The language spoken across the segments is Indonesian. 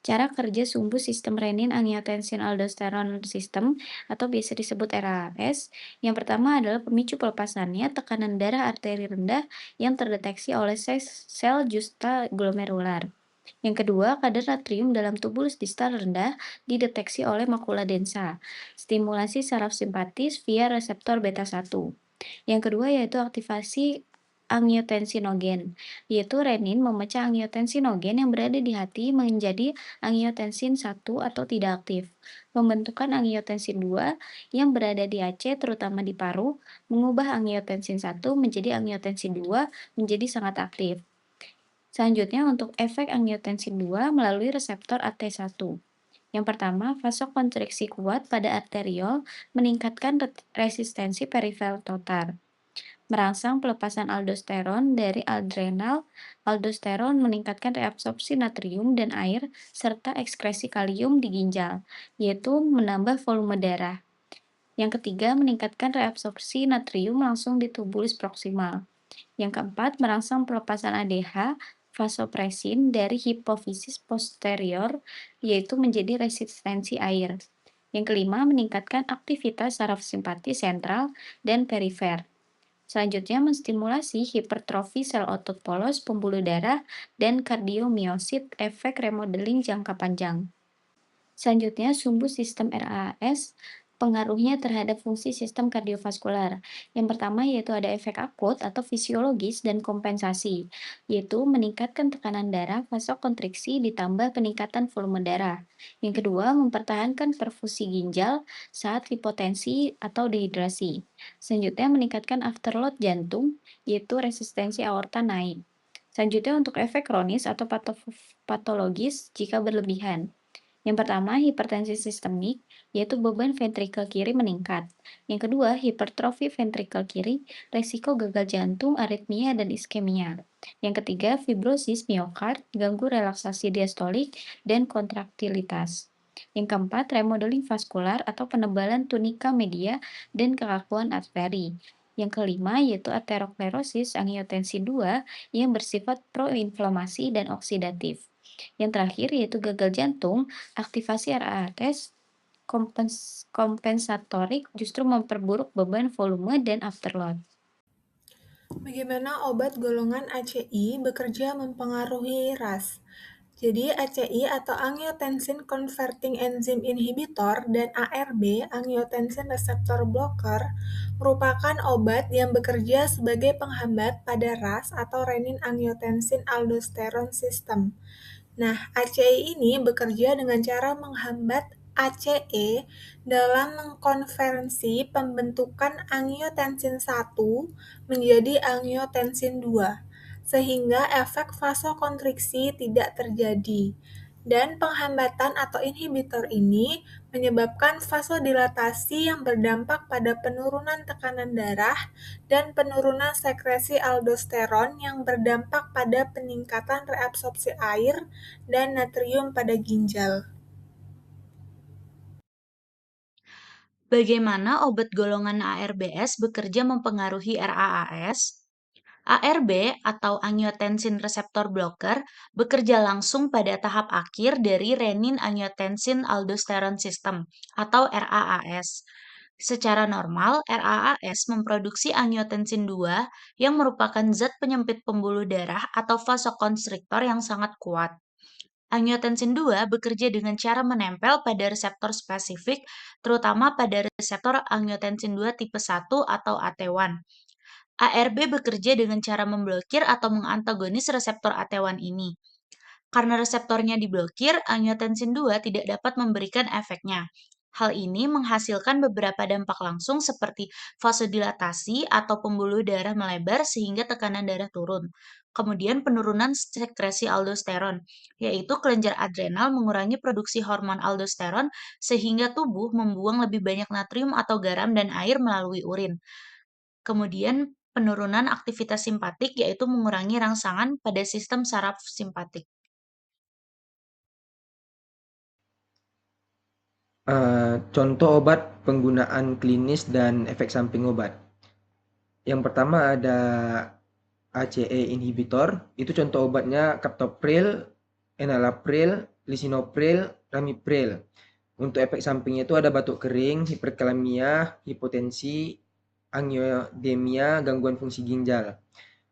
Cara kerja sumbu sistem renin-angiotensin-aldosteron system atau biasa disebut RAAS. Yang pertama adalah pemicu pelepasannya tekanan darah arteri rendah yang terdeteksi oleh sel justa glomerular. Yang kedua, kadar natrium dalam tubulus distal rendah dideteksi oleh makula densa. Stimulasi saraf simpatis via reseptor beta 1. Yang kedua yaitu aktivasi angiotensinogen, yaitu renin memecah angiotensinogen yang berada di hati menjadi angiotensin 1 atau tidak aktif. Pembentukan angiotensin 2 yang berada di AC terutama di paru mengubah angiotensin 1 menjadi angiotensin 2 menjadi sangat aktif. Selanjutnya untuk efek angiotensin 2 melalui reseptor AT1. Yang pertama, vasokonstriksi kuat pada arteriol meningkatkan resistensi perifer total. Merangsang pelepasan aldosteron dari adrenal. Aldosteron meningkatkan reabsorpsi natrium dan air serta ekskresi kalium di ginjal, yaitu menambah volume darah. Yang ketiga, meningkatkan reabsorpsi natrium langsung di tubulis proksimal. Yang keempat, merangsang pelepasan ADH vasopresin dari hipofisis posterior, yaitu menjadi resistensi air. Yang kelima, meningkatkan aktivitas saraf simpatis sentral dan perifer. Selanjutnya, menstimulasi hipertrofi sel otot polos, pembuluh darah, dan kardiomiosit efek remodeling jangka panjang. Selanjutnya, sumbu sistem RAS pengaruhnya terhadap fungsi sistem kardiovaskular. Yang pertama yaitu ada efek akut atau fisiologis dan kompensasi, yaitu meningkatkan tekanan darah, vasokonstriksi ditambah peningkatan volume darah. Yang kedua, mempertahankan perfusi ginjal saat hipotensi atau dehidrasi. Selanjutnya, meningkatkan afterload jantung, yaitu resistensi aorta naik. Selanjutnya, untuk efek kronis atau patologis jika berlebihan. Yang pertama, hipertensi sistemik, yaitu beban ventrikel kiri meningkat. Yang kedua, hipertrofi ventrikel kiri, resiko gagal jantung, aritmia, dan iskemia. Yang ketiga, fibrosis miokard, ganggu relaksasi diastolik, dan kontraktilitas. Yang keempat, remodeling vaskular atau penebalan tunika media dan kekakuan arteri. Yang kelima, yaitu aterosklerosis angiotensin 2 yang bersifat proinflamasi dan oksidatif. Yang terakhir, yaitu gagal jantung, aktivasi RAS kompensatorik justru memperburuk beban volume dan afterload. Bagaimana obat golongan ACI bekerja mempengaruhi RAS? Jadi ACI atau Angiotensin Converting Enzyme Inhibitor dan ARB, Angiotensin Receptor Blocker, merupakan obat yang bekerja sebagai penghambat pada RAS atau renin-angiotensin aldosteron system. Nah, ACE ini bekerja dengan cara menghambat ACE dalam mengkonversi pembentukan angiotensin 1 menjadi angiotensin 2, sehingga efek vasokonstriksi tidak terjadi. Dan penghambatan atau inhibitor ini menyebabkan vasodilatasi yang berdampak pada penurunan tekanan darah dan penurunan sekresi aldosteron yang berdampak pada peningkatan reabsorpsi air dan natrium pada ginjal. Bagaimana obat golongan ARBS bekerja mempengaruhi RAAS? ARB atau angiotensin receptor blocker bekerja langsung pada tahap akhir dari renin-angiotensin aldosteron system atau RAAS. Secara normal, RAAS memproduksi angiotensin 2 yang merupakan zat penyempit pembuluh darah atau vasokonstriktor yang sangat kuat. Angiotensin 2 bekerja dengan cara menempel pada reseptor spesifik, terutama pada reseptor angiotensin 2 tipe 1 atau AT1. ARB bekerja dengan cara memblokir atau mengantagonis reseptor AT1 ini. Karena reseptornya diblokir, angiotensin 2 tidak dapat memberikan efeknya. Hal ini menghasilkan beberapa dampak langsung seperti vasodilatasi atau pembuluh darah melebar sehingga tekanan darah turun. Kemudian penurunan sekresi aldosteron, yaitu kelenjar adrenal mengurangi produksi hormon aldosteron sehingga tubuh membuang lebih banyak natrium atau garam dan air melalui urin. Kemudian penurunan aktivitas simpatik yaitu mengurangi rangsangan pada sistem saraf simpatik. Contoh obat penggunaan klinis dan efek samping obat. Yang pertama ada ACE inhibitor, itu contoh obatnya captopril, enalapril, lisinopril, ramipril. Untuk efek sampingnya itu ada batuk kering, hiperkalemia, hipotensi, angiodemia, gangguan fungsi ginjal.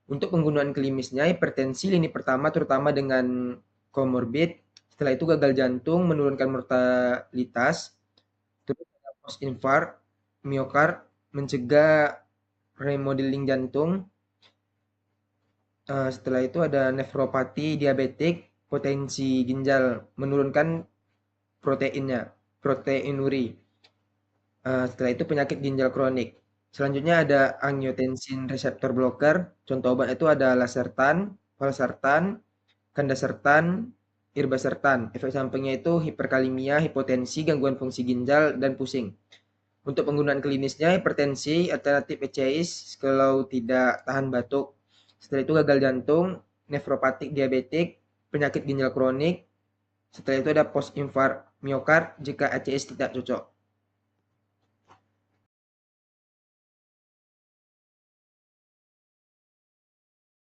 Untuk penggunaan klinisnya, hipertensi lini pertama terutama dengan komorbid, setelah itu gagal jantung, menurunkan mortalitas, terus ada post infarct, miokard, mencegah remodeling jantung. Setelah itu ada nefropati diabetik, potensi ginjal, menurunkan proteinuri. Setelah itu penyakit ginjal kronik. Selanjutnya ada angiotensin reseptor blocker. Contoh obat itu ada lasertan, valsartan, kandasertan, irbesartan. Efek sampingnya itu hiperkalemia, hipotensi, gangguan fungsi ginjal, dan pusing. Untuk penggunaan klinisnya, hipertensi, alternatif ECIs kalau tidak tahan batuk. Setelah itu gagal jantung, nefropatik diabetik, penyakit ginjal kronik. Setelah itu ada post infarct miokard jika ACS tidak cocok.